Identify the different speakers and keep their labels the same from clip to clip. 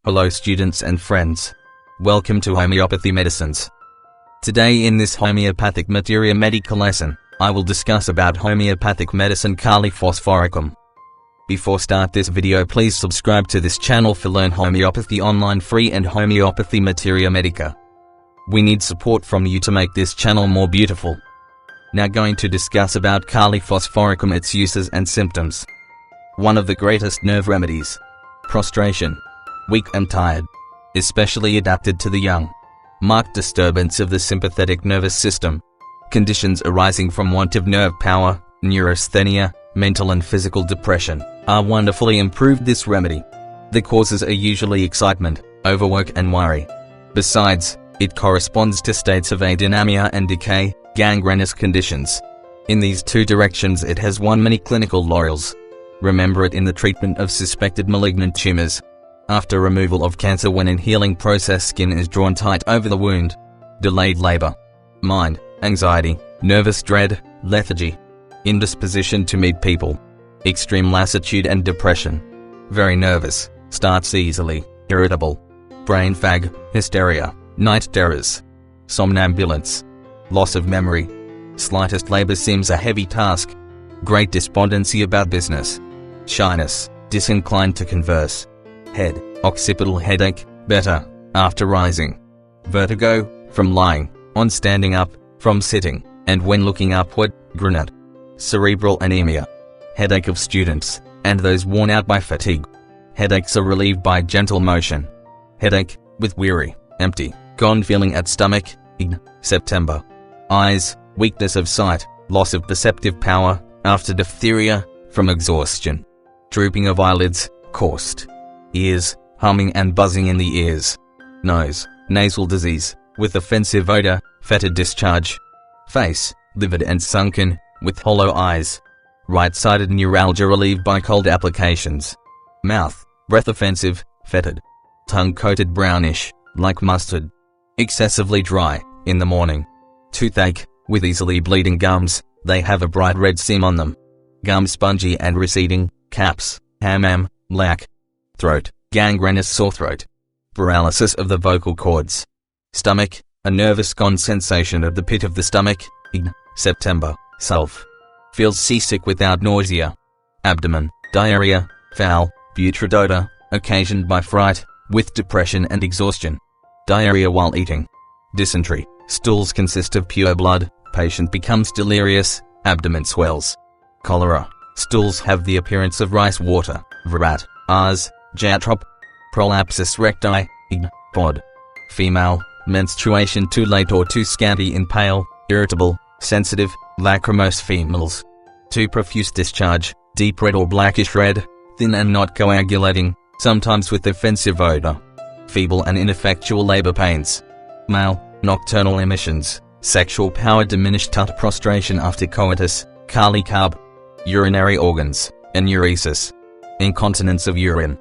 Speaker 1: Hello students and friends. Welcome to Homeopathy Medicines. Today in this homeopathic materia medica lesson, I will discuss about homeopathic medicine Kali Phosphoricum. Before start this video, please subscribe to this channel for learn homeopathy online free and homeopathy materia medica. We need support from you to make this channel more beautiful. Now going to discuss about Kali Phosphoricum, its uses and symptoms. One of the greatest nerve remedies. Prostration. Weak and tired. Especially adapted to the young. Marked disturbance of the sympathetic nervous system. Conditions arising from want of nerve power, neurasthenia, mental and physical depression, are wonderfully improved this remedy. The causes are usually excitement, overwork and worry. Besides, it corresponds to states of adynamia and decay, gangrenous conditions. In these two directions it has won many clinical laurels. Remember it in the treatment of suspected malignant tumors. After removal of cancer, when in healing process skin is drawn tight over the wound. Delayed labor. Mind, anxiety, nervous dread, lethargy. Indisposition to meet people. Extreme lassitude and depression. Very nervous, starts easily, irritable. Brain fag, hysteria, night terrors. Somnambulance. Loss of memory. Slightest labor seems a heavy task. Great despondency about business. Shyness, disinclined to converse. Head, occipital headache, better, after rising. Vertigo, from lying, on standing up, from sitting, and when looking upward, granite. Cerebral anemia. Headache of students, and those worn out by fatigue. Headaches are relieved by gentle motion. Headache, with weary, empty, gone feeling at stomach, September. Eyes, weakness of sight, loss of perceptive power, after diphtheria, from exhaustion. Drooping of eyelids, coursed. Ears, humming and buzzing in the ears. Nose, nasal disease, with offensive odor, fetid discharge. Face, livid and sunken, with hollow eyes. Right-sided neuralgia relieved by cold applications. Mouth, breath offensive, fetid. Tongue coated brownish, like mustard. Excessively dry, in the morning. Toothache, with easily bleeding gums, they have a bright red seam on them. Gum spongy and receding, caps, hamam, lack. Throat, gangrenous sore throat. Paralysis of the vocal cords. Stomach, a nervous gone sensation of the pit of the stomach, September, self. Feels seasick without nausea. Abdomen, diarrhea, foul, putrid odor, occasioned by fright, with depression and exhaustion. Diarrhea while eating. Dysentery, stools consist of pure blood, patient becomes delirious, abdomen swells. Cholera, stools have the appearance of rice water, virat, ars, jatrop. Prolapsus recti, pod. Female, menstruation too late or too scanty in pale, irritable, sensitive, lachrymose females. Too profuse discharge, deep red or blackish red, thin and not coagulating, sometimes with offensive odor. Feeble and ineffectual labor pains. Male, nocturnal emissions, sexual power diminished, prostration after coitus, Kali carb. Urinary organs, enuresis. Incontinence of urine.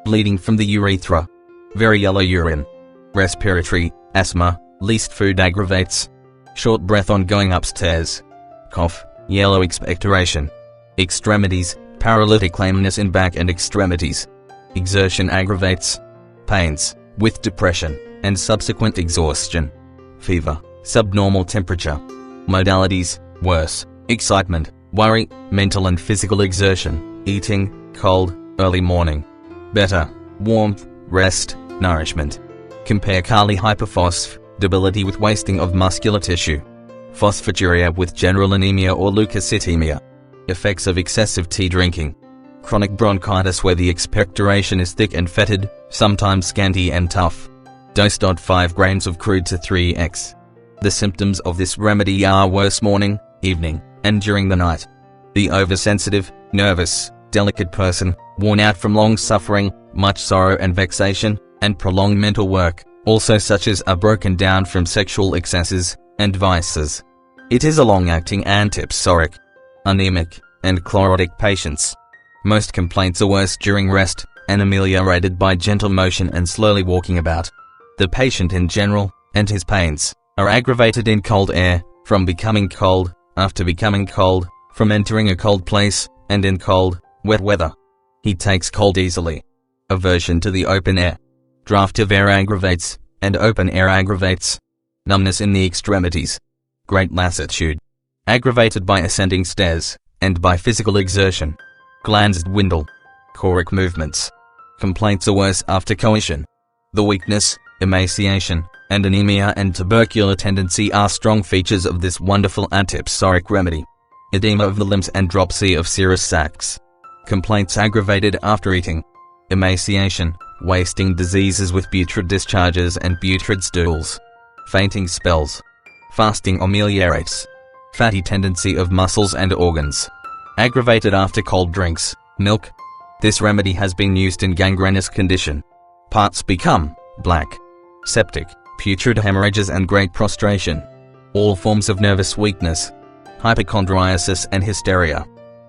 Speaker 1: Bleeding from the urethra. Very yellow urine. Respiratory, asthma, least food aggravates. Short breath on going upstairs. Cough, yellow expectoration. Extremities, paralytic lameness in back and extremities. Exertion aggravates. Pains, with depression, and subsequent exhaustion. Fever, subnormal temperature. Modalities, worse, excitement, worry, mental and physical exertion, eating, cold, early morning. Better, warmth, rest, nourishment. Compare Kali hyperphosph, debility with wasting of muscular tissue. Phosphaturia with general anemia or leukocytemia. Effects of excessive tea drinking. Chronic bronchitis where the expectoration is thick and fetid, sometimes scanty and tough. Dose. 5 grains of crude to 3x. The symptoms of this remedy are worse morning, evening, and during the night. The oversensitive, nervous, delicate person, worn out from long suffering, much sorrow and vexation, and prolonged mental work, also such as are broken down from sexual excesses and vices. It is a long-acting antipsoric. Anemic and chlorotic patients. Most complaints are worse during rest, and ameliorated by gentle motion and slowly walking about. The patient in general, and his pains, are aggravated in cold air, from becoming cold, after becoming cold, from entering a cold place, and in cold, wet weather. He takes cold easily. Aversion to the open air. Draught of air aggravates, and open air aggravates. Numbness in the extremities. Great lassitude. Aggravated by ascending stairs, and by physical exertion. Glands dwindle. Choric movements. Complaints are worse after coition. The weakness, emaciation, and anemia and tubercular tendency are strong features of this wonderful antipsoric remedy. Edema of the limbs and dropsy of serous sacs. Complaints aggravated after eating. Emaciation, wasting diseases with putrid discharges and putrid stools. Fainting spells. Fasting ameliorates. Fatty tendency of muscles and organs. Aggravated after cold drinks, milk. This remedy has been used in gangrenous condition. Parts become black. Septic, putrid hemorrhages and great prostration. All forms of nervous weakness. Hypochondriasis and hysteria.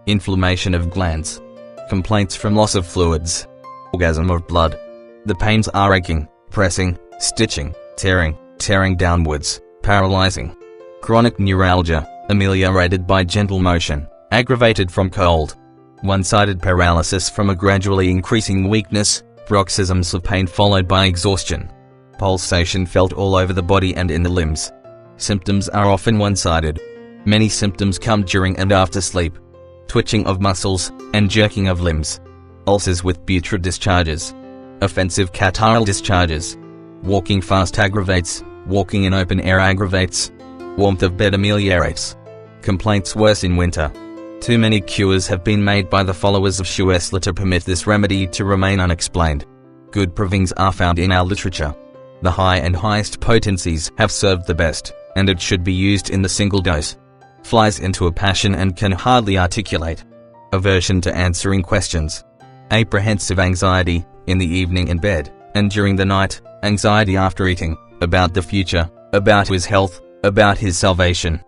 Speaker 1: Inflammation of glands. Complaints from loss of fluids. Orgasm of blood. The pains are aching, pressing, stitching, tearing downwards, paralyzing. Chronic neuralgia, ameliorated by gentle motion, aggravated from cold. One-sided paralysis from a gradually increasing weakness, paroxysms of pain followed by exhaustion. Pulsation felt all over the body and in the limbs. Symptoms are often one-sided. Many symptoms come during and after sleep. Twitching of muscles, and jerking of limbs. Ulcers with putrid discharges. Offensive catarrhal discharges. Walking fast aggravates, walking in open air aggravates. Warmth of bed ameliorates. Complaints worse in winter. Too many cures have been made by the followers of Schuessler to permit this remedy to remain unexplained. Good provings are found in our literature. The high and highest potencies have served the best, and it should be used in the single dose. Flies into a passion and can hardly articulate. Aversion to answering questions. Apprehensive anxiety, in the evening in bed, and during the night, anxiety after eating, about the future, about his health, about his salvation.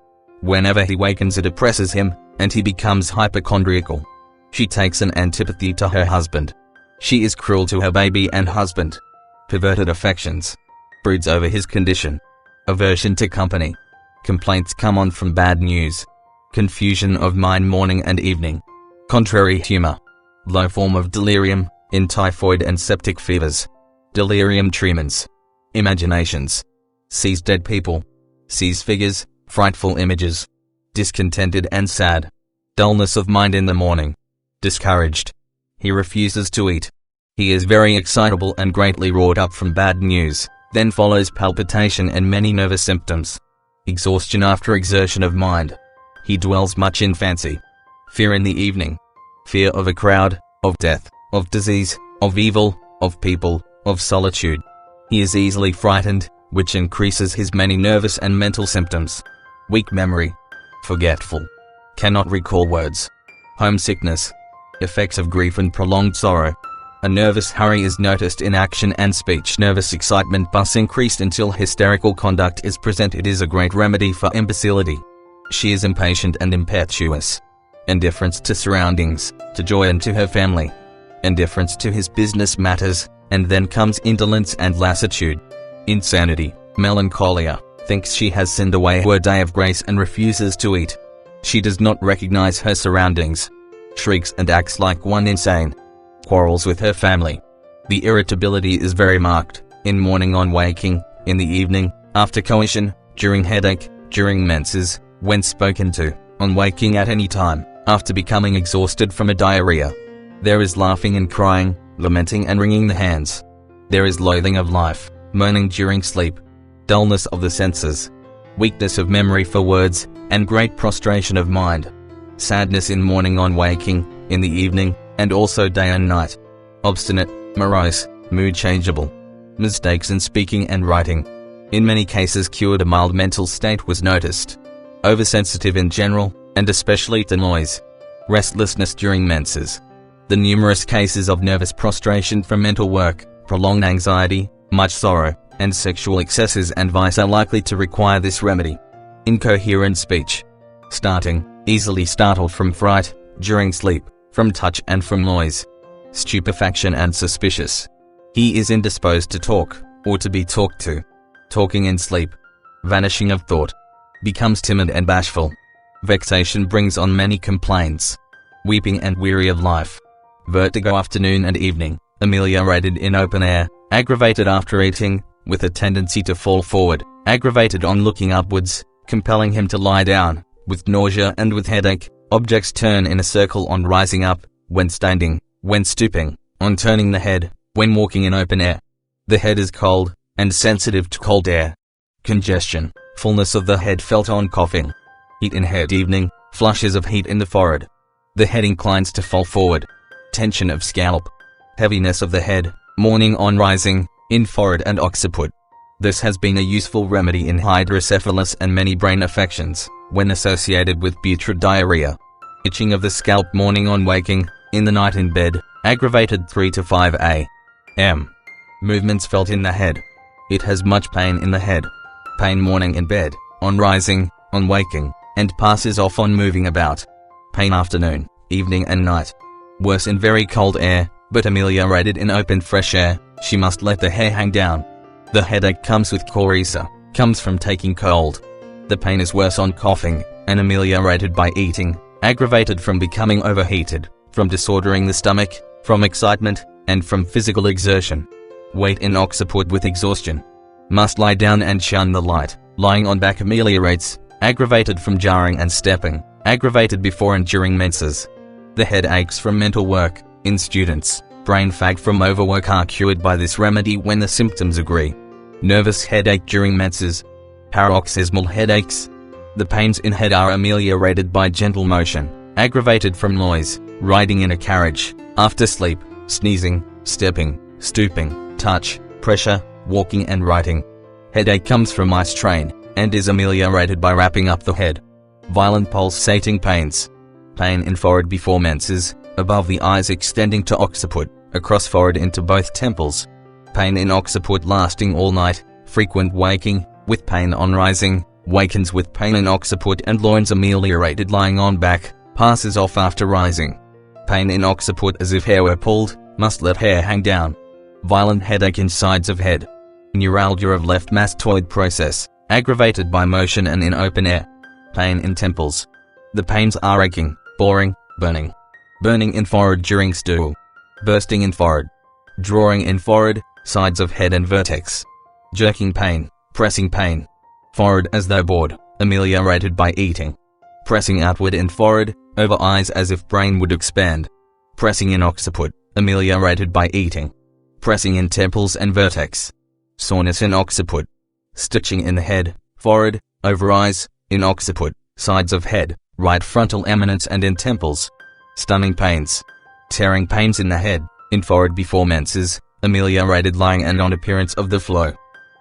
Speaker 1: Whenever he wakens it oppresses him, and he becomes hypochondriacal. She takes an antipathy to her husband. She is cruel to her baby and husband. Perverted affections. Broods over his condition. Aversion to company. Complaints come on from bad news. Confusion of mind morning and evening. Contrary humor. Low form of delirium, in typhoid and septic fevers. Delirium tremens. Imaginations. Sees dead people. Sees figures, frightful images. Discontented and sad. Dullness of mind in the morning. Discouraged. He refuses to eat. He is very excitable and greatly wrought up from bad news. Then follows palpitation and many nervous symptoms. Exhaustion after exertion of mind. He dwells much in fancy. Fear in the evening. Fear of a crowd, of death, of disease, of evil, of people, of solitude. He is easily frightened, which increases his many nervous and mental symptoms. Weak memory. Forgetful. Cannot recall words. Homesickness. Effects of grief and prolonged sorrow. A nervous hurry is noticed in action and speech. Nervous excitement thus increased until hysterical conduct is present. It is a great remedy for imbecility. She is impatient and impetuous. Indifference to surroundings, to joy and to her family. Indifference to his business matters, and then comes indolence and lassitude. Insanity, melancholia. Thinks she has sinned away her day of grace and refuses to eat. She does not recognize her surroundings. Shrieks and acts like one insane. Quarrels with her family. The irritability is very marked, in morning on waking, in the evening, after coition, during headache, during menses, when spoken to, on waking at any time, after becoming exhausted from a diarrhea. There is laughing and crying, lamenting and wringing the hands. There is loathing of life, moaning during sleep. Dullness of the senses, weakness of memory for words, and great prostration of mind. Sadness in morning on waking, in the evening, and also day and night. Obstinate, morose, mood changeable. Mistakes in speaking and writing. In many cases cured a mild mental state was noticed. Oversensitive in general, and especially to noise. Restlessness during menses. The numerous cases of nervous prostration from mental work, prolonged anxiety, much sorrow, and sexual excesses and vice are likely to require this remedy. Incoherent speech. Starting, easily startled from fright, during sleep, from touch and from noise. Stupefaction and suspicious. He is indisposed to talk, or to be talked to. Talking in sleep. Vanishing of thought. Becomes timid and bashful. Vexation brings on many complaints. Weeping and weary of life. Vertigo afternoon and evening, ameliorated in open air, aggravated after eating, with a tendency to fall forward, aggravated on looking upwards, compelling him to lie down, with nausea and with headache, objects turn in a circle on rising up, when standing, when stooping, on turning the head, when walking in open air. The head is cold, and sensitive to cold air. Congestion, fullness of the head felt on coughing. Heat in head evening, flushes of heat in the forehead. The head inclines to fall forward. Tension of scalp. Heaviness of the head, morning on rising, in forehead and occiput. This has been a useful remedy in hydrocephalus and many brain affections, when associated with putrid diarrhea. Itching of the scalp morning on waking, in the night in bed, aggravated 3 to 5 a.m. Movements felt in the head. It has much pain in the head. Pain morning in bed, on rising, on waking, and passes off on moving about. Pain afternoon, evening and night. Worse in very cold air, but ameliorated in open fresh air. She must let the hair hang down. The headache comes with coryza, comes from taking cold. The pain is worse on coughing, and ameliorated by eating, aggravated from becoming overheated, from disordering the stomach, from excitement, and from physical exertion. Weight in occiput with exhaustion. Must lie down and shun the light. Lying on back ameliorates, aggravated from jarring and stepping, aggravated before and during menses. The head aches from mental work, in students. Brain fag from overwork are cured by this remedy when the symptoms agree. Nervous headache during menses. Paroxysmal headaches. The pains in head are ameliorated by gentle motion, aggravated from noise, riding in a carriage, after sleep, sneezing, stepping, stooping, touch, pressure, walking and writing. Headache comes from eye strain, and is ameliorated by wrapping up the head. Violent pulsating pains. Pain in forehead before menses, above the eyes extending to occiput, across forehead into both temples. Pain in occiput lasting all night, frequent waking, with pain on rising, wakens with pain in occiput and loins ameliorated lying on back, passes off after rising. Pain in occiput as if hair were pulled, must let hair hang down. Violent headache in sides of head. Neuralgia of left mastoid process, aggravated by motion and in open air. Pain in temples. The pains are aching, boring, burning. Burning in forehead during stool. Bursting in forehead. Drawing in forehead, sides of head and vertex. Jerking pain, pressing pain. Forehead as though bored, ameliorated by eating. Pressing outward in forehead, over eyes as if brain would expand. Pressing in occiput, ameliorated by eating. Pressing in temples and vertex. Soreness in occiput. Stitching in the head, forehead, over eyes, in occiput, sides of head, right frontal eminence and in temples. Stunning pains. Tearing pains in the head, in forehead before menses, ameliorated lying and on appearance of the flow.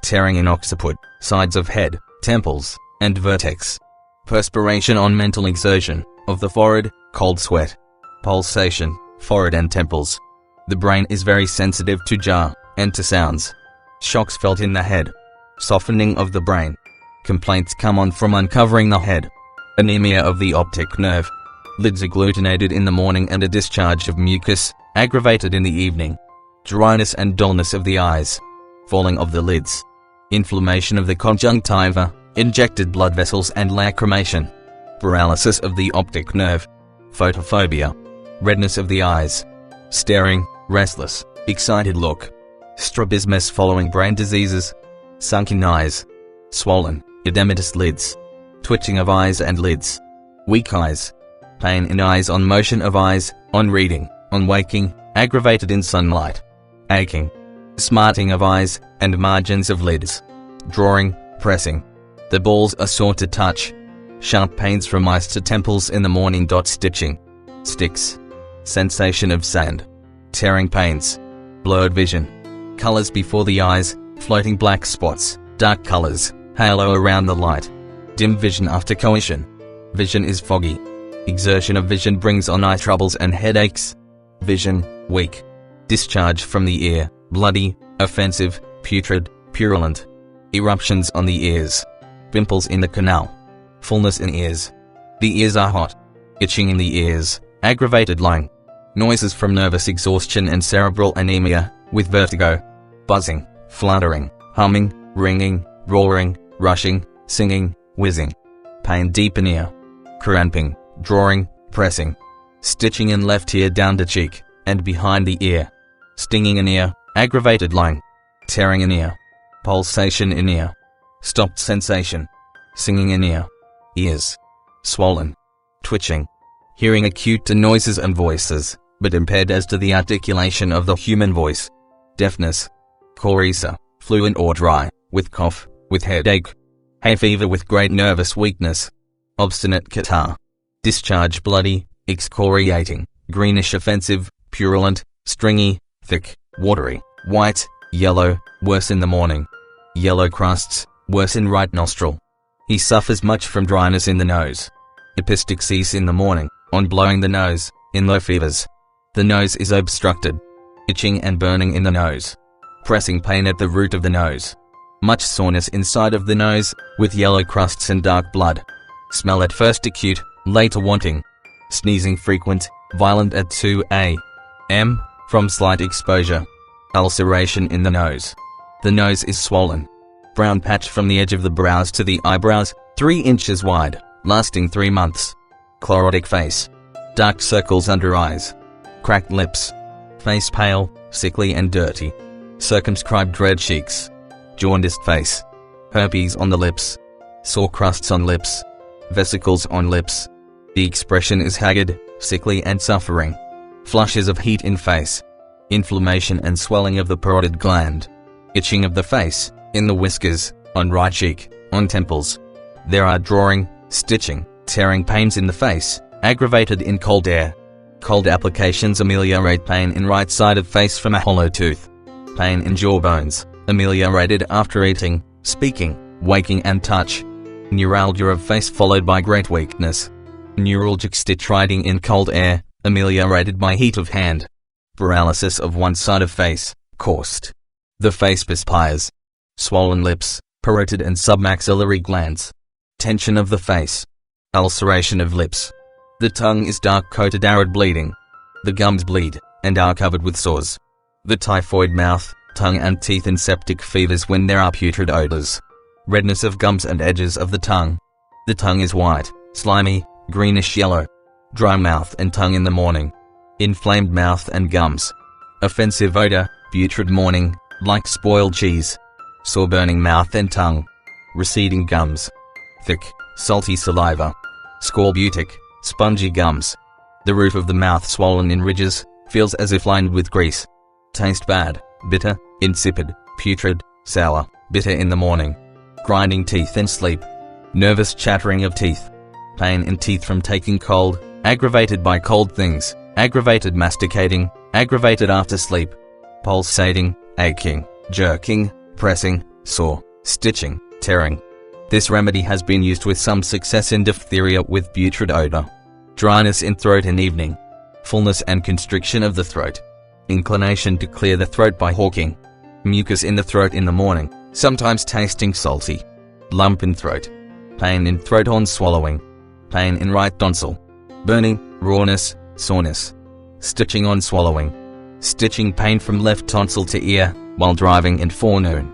Speaker 1: Tearing in occiput, sides of head, temples, and vertex. Perspiration on mental exertion, of the forehead, cold sweat. Pulsation, forehead and temples. The brain is very sensitive to jar, and to sounds. Shocks felt in the head. Softening of the brain. Complaints come on from uncovering the head. Anemia of the optic nerve. Lids agglutinated in the morning and a discharge of mucus, aggravated in the evening. Dryness and dullness of the eyes. Falling of the lids. Inflammation of the conjunctiva, injected blood vessels and lacrimation. Paralysis of the optic nerve. Photophobia. Redness of the eyes. Staring, restless, excited look. Strabismus following brain diseases. Sunken eyes. Swollen, edematous lids. Twitching of eyes and lids. Weak eyes. Pain in eyes on motion of eyes, on reading, on waking, aggravated in sunlight. Aching. Smarting of eyes, and margins of lids. Drawing, pressing. The balls are sore to touch. Sharp pains from eyes to temples in the morning. Stitching. Sticks. Sensation of sand. Tearing pains. Blurred vision. Colors before the eyes, floating black spots, dark colors, halo around the light. Dim vision after coition. Vision is foggy. Exertion of vision brings on eye troubles and headaches. Vision, weak. Discharge from the ear, bloody, offensive, putrid, purulent. Eruptions on the ears. Pimples in the canal. Fullness in ears. The ears are hot. Itching in the ears, aggravated lying. Noises from nervous exhaustion and cerebral anemia, with vertigo. Buzzing, fluttering, humming, ringing, roaring, rushing, singing, whizzing. Pain deep in ear. Cramping, drawing, pressing. Stitching in left ear down the cheek, and behind the ear. stinging in ear, aggravated lying, tearing in ear, pulsation in ear, stopped sensation, singing in ear, ears, swollen, twitching, hearing acute to noises and voices, but impaired as to the articulation of the human voice, deafness, coryza, fluent or dry, with cough, with headache, hay fever with great nervous weakness, obstinate catarrh, discharge bloody, excoriating, greenish offensive, purulent, stringy, thick, watery, white, yellow, worse in the morning, yellow crusts, worse in right nostril. He suffers much from dryness in the nose, epistaxis in the morning, on blowing the nose, in low fevers. The nose is obstructed, itching and burning in the nose, pressing pain at the root of the nose, much soreness inside of the nose, with yellow crusts and dark blood, smell at first acute, later wanting, sneezing frequent, violent at 2 a.m. from slight exposure, ulceration in the nose. The nose is swollen, brown patch from the edge of the brows to the eyebrows, 3 inches wide, lasting 3 months, chlorotic face, dark circles under eyes, cracked lips, face pale, sickly and dirty, circumscribed red cheeks, jaundiced face, herpes on the lips, sore crusts on lips, vesicles on lips. The expression is haggard, sickly and suffering, flushes of heat in face, inflammation and swelling of the parotid gland, itching of the face, in the whiskers, on right cheek, on temples. There are drawing, stitching, tearing pains in the face, aggravated in cold air. Cold applications ameliorate pain in right side of face from a hollow tooth. Pain in jaw bones, ameliorated after eating, speaking, waking and touch. Neuralgia of face followed by great weakness. Neuralgic stitchwriting in cold air, ameliorated by heat of hand. Paralysis of one side of face, caused. The face perspires. Swollen lips, parotid and submaxillary glands. Tension of the face. Ulceration of lips. The tongue is dark-coated arid bleeding. The gums bleed, and are covered with sores. The typhoid mouth, tongue and teeth in septic fevers when there are putrid odors. Redness of gums and edges of the tongue. The tongue is white, slimy, greenish-yellow. Dry mouth and tongue in the morning. Inflamed mouth and gums. Offensive odor, putrid morning, like spoiled cheese. Sore burning mouth and tongue. Receding gums. Thick, salty saliva. Scorbutic, spongy gums. The roof of the mouth swollen in ridges, feels as if lined with grease. Taste bad, bitter, insipid, putrid, sour, bitter in the morning. Grinding teeth in sleep. Nervous chattering of teeth. Pain in teeth from taking cold, aggravated by cold things, aggravated masticating, aggravated after sleep. Pulsating, aching, jerking, pressing, sore, stitching, tearing. This remedy has been used with some success in diphtheria with putrid odor. Dryness in throat in evening. Fullness and constriction of the throat. Inclination to clear the throat by hawking. Mucus in the throat in the morning, sometimes tasting salty. Lump in throat. Pain in throat on swallowing. Pain in right tonsil. Burning, rawness, soreness. Stitching on swallowing. Stitching pain from left tonsil to ear, while driving in forenoon.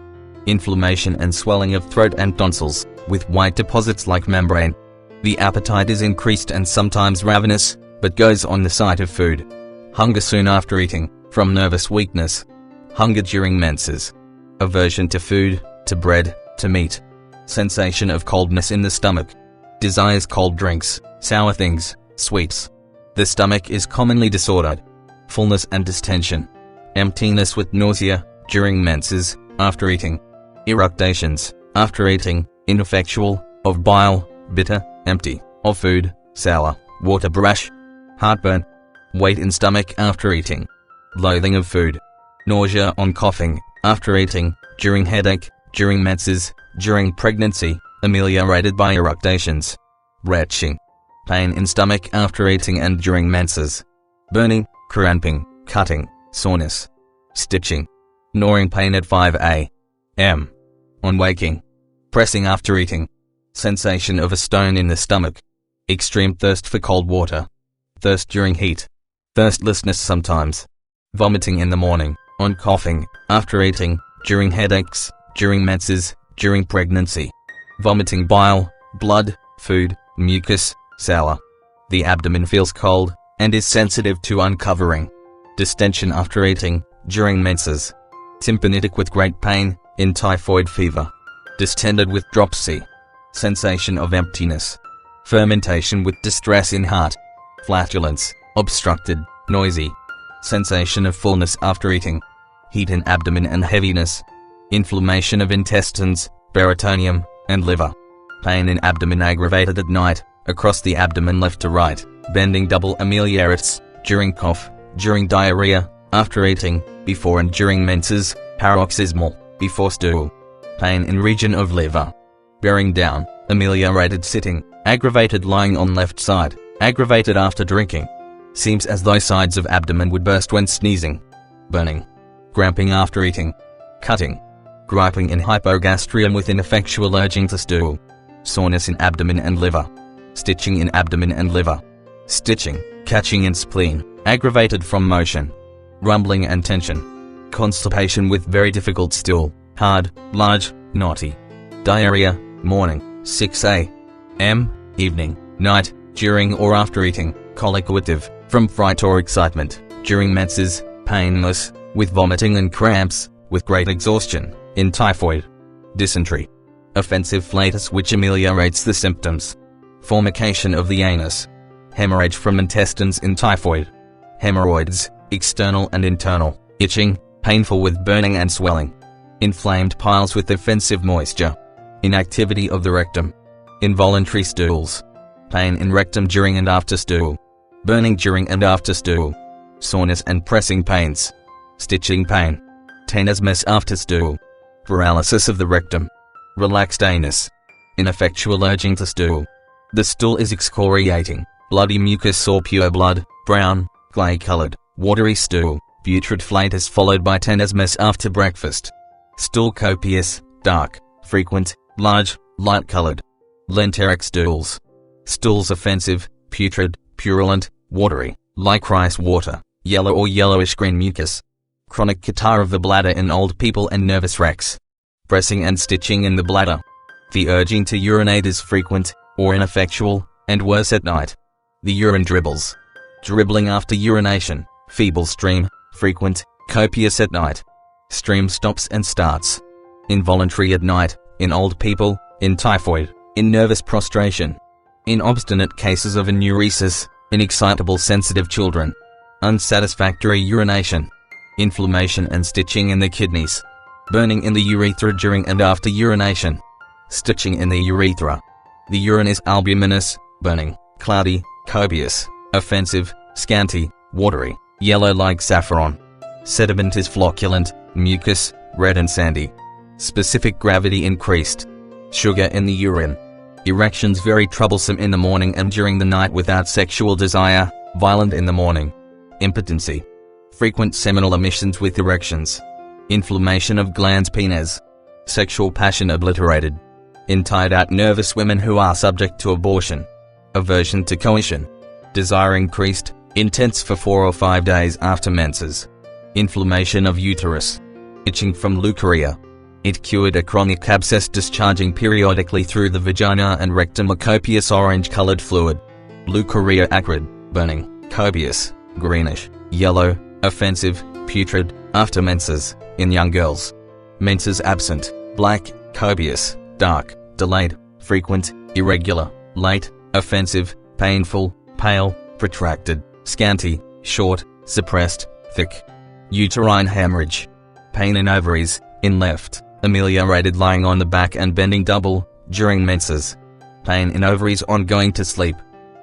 Speaker 1: Inflammation and swelling of throat and tonsils, with white deposits like membrane. The appetite is increased and sometimes ravenous, but goes on the sight of food. Hunger soon after eating, from nervous weakness. Hunger during menses. Aversion to food, to bread, to meat. Sensation of coldness in the stomach. Desires cold drinks, sour things, sweets. The stomach is commonly disordered. Fullness and distension. Emptiness with nausea, during menses, after eating. Eructations, after eating, ineffectual, of bile, bitter, empty, of food, sour, water brush. Heartburn. Weight in stomach after eating. Loathing of food. Nausea on coughing, after eating, during headache, during menses, during pregnancy, ameliorated by eructations. Retching. Pain in stomach after eating and during menses. Burning, cramping, cutting, soreness. Stitching. Gnawing pain at 5 a.m. on waking. Pressing after eating. Sensation of a stone in the stomach. Extreme thirst for cold water. Thirst during heat. Thirstlessness sometimes. Vomiting in the morning, on coughing, after eating, during headaches, during menses, during pregnancy. Vomiting bile, blood, food, mucus, sour. The abdomen feels cold, and is sensitive to uncovering. Distension after eating, during menses. Tympanitic with great pain, in typhoid fever. Distended with dropsy. Sensation of emptiness. Fermentation with distress in heart. Flatulence, obstructed, noisy. Sensation of fullness after eating. Heat in abdomen and heaviness. Inflammation of intestines, peritoneum, and liver. Pain in abdomen aggravated at night, across the abdomen left to right, bending double ameliorates, during cough, during diarrhea, after eating, before and during menses, paroxysmal, before stool. Pain in region of liver. Bearing down, ameliorated sitting, aggravated lying on left side, aggravated after drinking. Seems as though sides of abdomen would burst when sneezing. Burning. Cramping after eating. Cutting. Griping in hypogastrium with ineffectual urging to stool. Soreness in abdomen and liver. Stitching in abdomen and liver. Stitching, catching in spleen, aggravated from motion. Rumbling and tension. Constipation with very difficult stool, hard, large, knotty. Diarrhea, morning, 6 a.m., evening, night, during or after eating, colicative, from fright or excitement, during menses, painless, with vomiting and cramps, with great exhaustion, in typhoid. Dysentery. Offensive flatus which ameliorates the symptoms. Formication of the anus. Hemorrhage from intestines in typhoid. Hemorrhoids, external and internal, itching, painful with burning and swelling. Inflamed piles with offensive moisture. Inactivity of the rectum. Involuntary stools. Pain in rectum during and after stool. Burning during and after stool. Soreness and pressing pains. Stitching pain. Tenesmus after stool. Paralysis of the rectum. Relaxed anus. Ineffectual urging to stool. The stool is excoriating, bloody mucus or pure blood, brown, clay-colored, watery stool, putrid flatus followed by tenesmus after breakfast. Stool copious, dark, frequent, large, light-colored. Lenteric stools. Stools offensive, putrid, purulent, watery, like rice water, yellow or yellowish-green mucus. Chronic catarrh of the bladder in old people and nervous wrecks. Pressing and stitching in the bladder. The urging to urinate is frequent, or ineffectual, and worse at night. The urine dribbles. Dribbling after urination, feeble stream, frequent, copious at night. Stream stops and starts. Involuntary at night, in old people, in typhoid, in nervous prostration. In obstinate cases of enuresis, in excitable sensitive children. Unsatisfactory urination. Inflammation and stitching in the kidneys. Burning in the urethra during and after urination. Stitching in the urethra. The urine is albuminous, burning, cloudy, copious, offensive, scanty, watery, yellow like saffron. Sediment is flocculent, mucus, red and sandy. Specific gravity increased. Sugar in the urine. Erections very troublesome in the morning and during the night without sexual desire, violent in the morning. Impotency. Frequent seminal emissions with erections. Inflammation of glands penis. Sexual passion obliterated. In tired-out nervous women who are subject to abortion. Aversion to coition. Desire increased, intense for 4 or 5 days after menses. Inflammation of uterus. Itching from leukorrhea. It cured a chronic abscess discharging periodically through the vagina and rectum a copious orange-colored fluid. Leukorrhea acrid, burning, copious, greenish, yellow, offensive, putrid, after menses, in young girls. Menses absent, black, copious, dark, delayed, frequent, irregular, late, offensive, painful, pale, protracted, scanty, short, suppressed, thick. Uterine hemorrhage. Pain in ovaries, in left, ameliorated lying on the back and bending double, during menses. Pain in ovaries on going to sleep.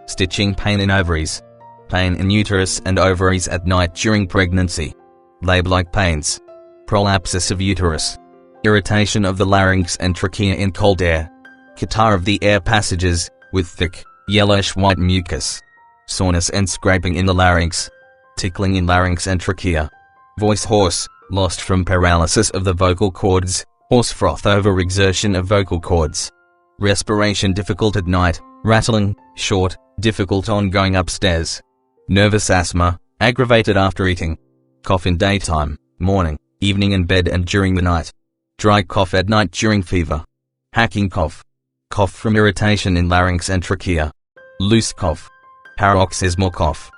Speaker 1: Stitching pain in ovaries. Pain in uterus and ovaries at night during pregnancy. Labor-like pains. Prolapsus of uterus. Irritation of the larynx and trachea in cold air. Catarrh of the air passages, with thick, yellowish-white mucus. Soreness and scraping in the larynx. Tickling in larynx and trachea. Voice hoarse, lost from paralysis of the vocal cords, hoarse froth over exertion of vocal cords. Respiration difficult at night, rattling, short, difficult on going upstairs. Nervous asthma, aggravated after eating. Cough in daytime, morning, evening in bed and during the night. Dry cough at night during fever. Hacking cough. Cough from irritation in larynx and trachea. Loose cough. Paroxysmal cough.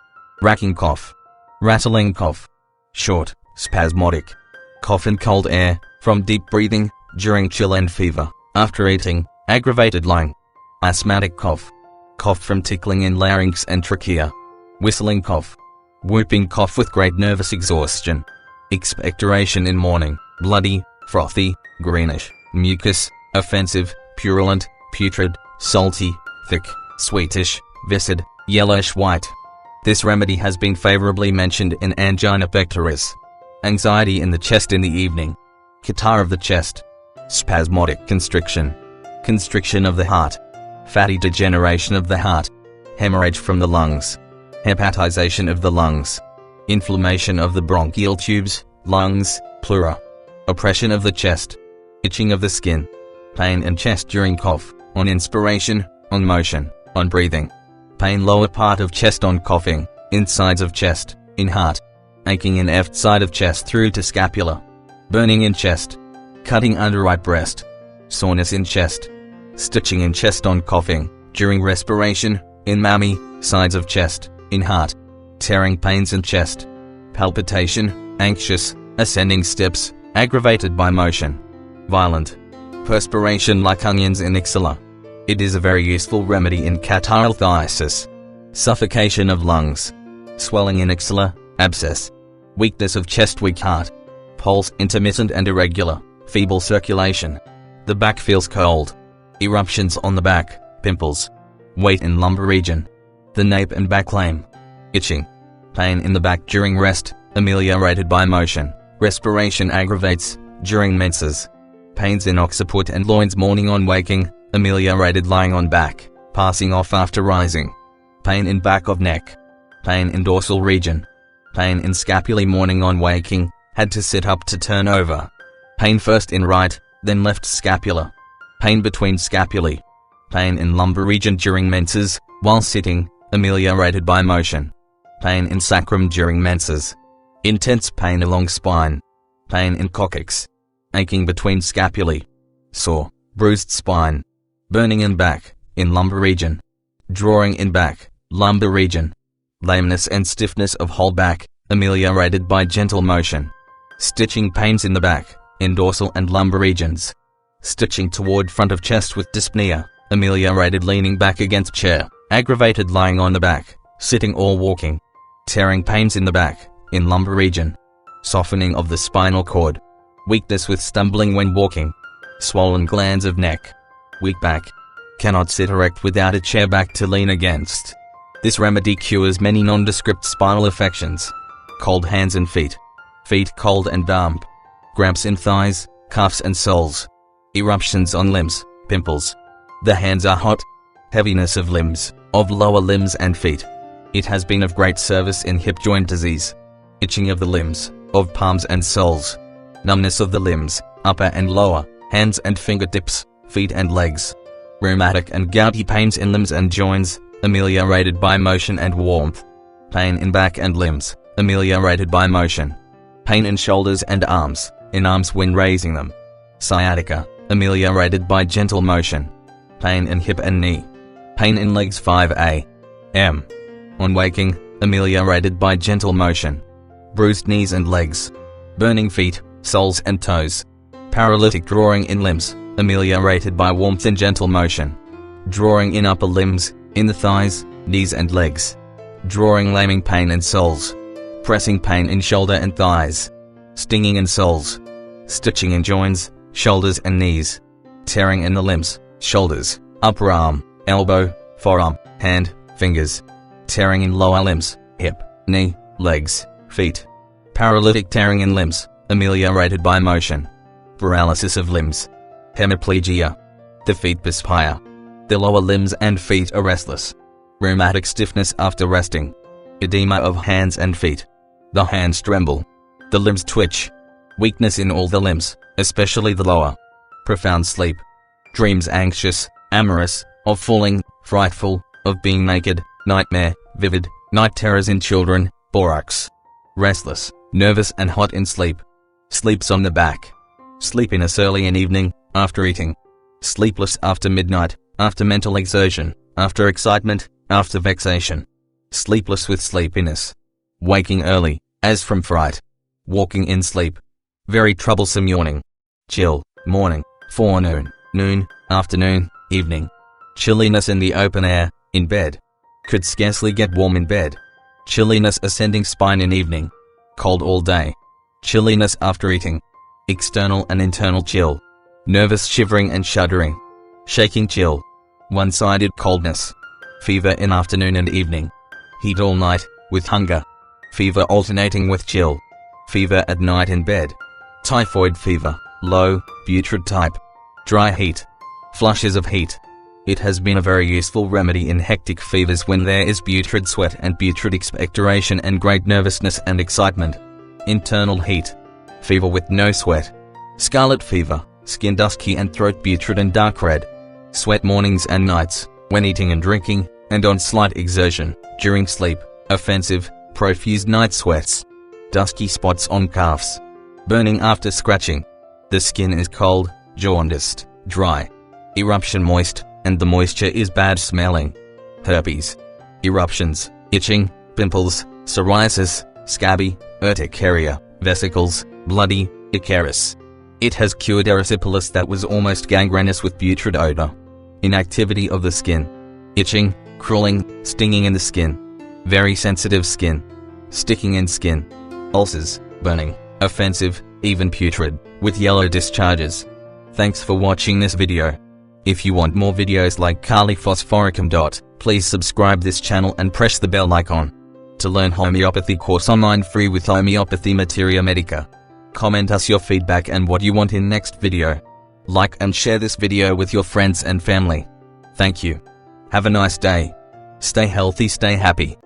Speaker 1: Racking cough. Rattling cough. Short, spasmodic. Cough and cold air, from deep breathing, during chill and fever, after eating, aggravated lung. Asthmatic cough. Cough from tickling in larynx and trachea. Whistling cough. Whooping cough with great nervous exhaustion. Expectoration in morning, bloody, frothy, greenish, mucus, offensive, purulent, putrid, salty, thick, sweetish, viscid, yellowish white. This remedy has been favorably mentioned in angina pectoris. Anxiety in the chest in the evening. Catarrh of the chest. Spasmodic constriction. Constriction of the heart. Fatty degeneration of the heart. Hemorrhage from the lungs. Hepatization of the lungs. Inflammation of the bronchial tubes, lungs, pleura. Oppression of the chest. Itching of the skin. Pain in chest during cough, on inspiration, on motion, on breathing. Pain lower part of chest on coughing, insides of chest, in heart. Aching in left side of chest through to scapula. Burning in chest. Cutting under right breast. Soreness in chest. Stitching in chest on coughing, during respiration, in mammy, sides of chest, in heart. Tearing pains in chest. Palpitation, anxious, ascending steps, aggravated by motion. Violent. Perspiration like onions in axilla. It is a very useful remedy in catarrhalthiasis. Suffocation of lungs. Swelling in axilla, abscess. Weakness of chest, weak heart. Pulse intermittent and irregular, feeble circulation. The back feels cold. Eruptions on the back, pimples. Weight in lumbar region. The nape and back lame. Itching. Pain in the back during rest, ameliorated by motion. Respiration aggravates, during menses. Pains in occiput and loins morning on waking, ameliorated lying on back, passing off after rising. Pain in back of neck. Pain in dorsal region. Pain in scapulae morning on waking, had to sit up to turn over. Pain first in right, then left scapula. Pain between scapulae. Pain in lumbar region during menses, while sitting, ameliorated by motion. Pain in sacrum during menses. Intense pain along spine. Pain in coccyx. Aching between scapulae. Sore, bruised spine. Burning in back, in lumbar region. Drawing in back, lumbar region. Lameness and stiffness of whole back, ameliorated by gentle motion. Stitching pains in the back, in dorsal and lumbar regions. Stitching toward front of chest with dyspnea, ameliorated leaning back against chair, aggravated lying on the back, sitting or walking. Tearing pains in the back, in lumbar region. Softening of the spinal cord. Weakness with stumbling when walking. Swollen glands of neck. Weak back. Cannot sit erect without a chair back to lean against. This remedy cures many nondescript spinal affections. Cold hands and feet. Feet cold and damp. Cramps in thighs, calves and soles. Eruptions on limbs, pimples. The hands are hot. Heaviness of limbs, of lower limbs and feet. It has been of great service in hip joint disease. Itching of the limbs, of palms and soles. Numbness of the limbs, upper and lower, hands and fingertips, feet and legs. Rheumatic and gouty pains in limbs and joints, ameliorated by motion and warmth. Pain in back and limbs, ameliorated by motion. Pain in shoulders and arms, in arms when raising them. Sciatica, ameliorated by gentle motion. Pain in hip and knee. Pain in legs 5a. M. On waking, ameliorated by gentle motion. Bruised knees and legs. Burning feet, soles and toes. Paralytic drawing in limbs, ameliorated by warmth and gentle motion. Drawing in upper limbs, in the thighs, knees and legs. Drawing laming pain in soles. Pressing pain in shoulder and thighs. Stinging in soles. Stitching in joints, shoulders and knees. Tearing in the limbs, shoulders, upper arm, elbow, forearm, hand, fingers. Tearing in lower limbs, hip, knee, legs, feet. Paralytic tearing in limbs, ameliorated by motion. Paralysis of limbs. Hemiplegia. The feet perspire. The lower limbs and feet are restless. Rheumatic stiffness after resting. Edema of hands and feet. The hands tremble. The limbs twitch. Weakness in all the limbs, especially the lower. Profound sleep. Dreams anxious, amorous, of falling, frightful, of being naked, nightmare, vivid, night terrors in children, Boericke. Restless, nervous and hot in sleep. Sleeps on the back. Sleepiness early in evening, after eating. Sleepless after midnight, after mental exertion, after excitement, after vexation. Sleepless with sleepiness. Waking early, as from fright. walking in sleep. Very troublesome yawning. Chill, morning, forenoon, noon, afternoon, evening. Chilliness in the open air, in bed. Could scarcely get warm in bed. Chilliness ascending spine in evening. Cold all day. Chilliness after eating. External and internal chill. Nervous shivering and shuddering. Shaking chill. One-sided coldness. Fever in afternoon and evening. Heat all night, with hunger. Fever alternating with chill. Fever at night in bed. Typhoid fever, low, putrid type. Dry heat. Flushes of heat. It has been a very useful remedy in hectic fevers when there is putrid sweat and putrid expectoration and great nervousness and excitement. Internal heat. Fever with no sweat. Scarlet fever, skin dusky and throat putrid and dark red. Sweat mornings and nights, when eating and drinking, and on slight exertion, during sleep. Offensive, profuse night sweats. Dusky spots on calves. Burning after scratching. The skin is cold, jaundiced, dry. Eruption moist, and the moisture is bad smelling. Herpes. Eruptions, itching, pimples, psoriasis, scabby, urticaria, vesicles, bloody, icarus. It has cured erysipelas that was almost gangrenous with putrid odor. Inactivity of the skin. Itching, crawling, stinging in the skin. Very sensitive skin. Sticking in skin. Ulcers, burning, offensive, even putrid, with yellow discharges. Thanks for watching this video. If you want more videos like Kali Phosphoricum. Please subscribe this channel and press the bell icon. To learn homeopathy course online free with Homeopathy Materia Medica. Comment us your feedback and what you want in next video. Like and share this video with your friends and family. Thank you. Have a nice day. Stay healthy, stay happy.